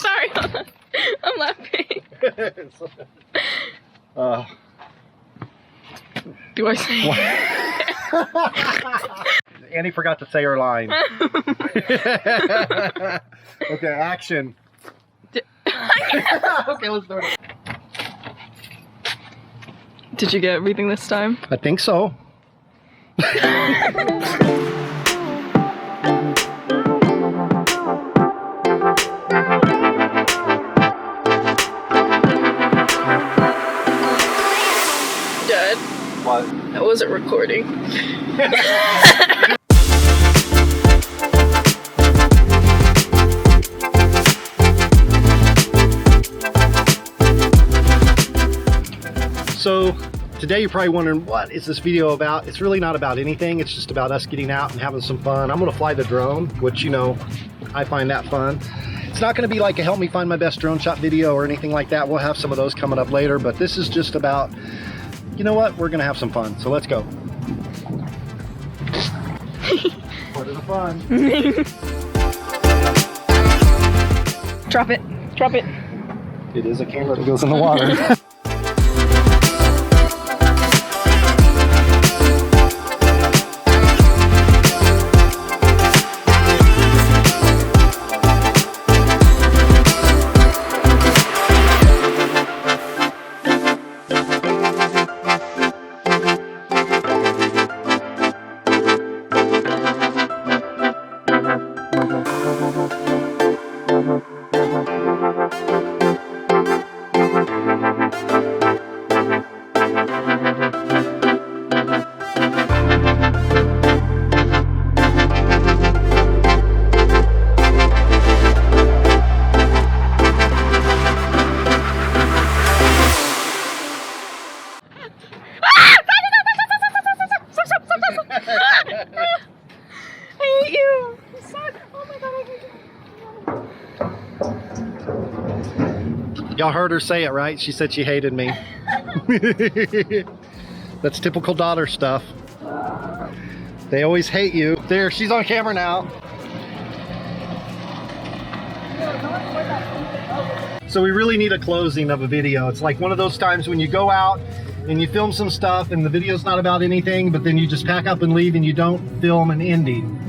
Sorry, I'm laughing. Do I say? Annie forgot to say her line. Okay, action. Okay, let's start it. Did you get everything this time? I think so. Dad, What? I wasn't recording. So today you're probably wondering, what is this video about? It's really not about anything. It's just about us getting out and having some fun. I'm gonna fly the drone, which, you know, I find that fun. It's not gonna be like a help me find my best drone shot video or anything like that. We'll have some of those coming up later, but this is just about, you know what? We're gonna have some fun. So let's go. Part of the fun. Drop it. Drop it. It is a camera that goes in the water. I hate you. You suck. Oh my god, I hate you. Y'all heard her say it, right? She said she hated me. That's typical daughter stuff. They always hate you. There, she's on camera now. So we really need a closing of a video. It's like one of those times when you go out and you film some stuff and the video's not about anything, but then you just pack up and leave and you don't film an ending.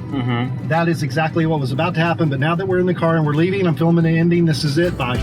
That is exactly what was about to happen, but now that we're in the car and we're leaving, I'm filming an ending. This is it. Bye.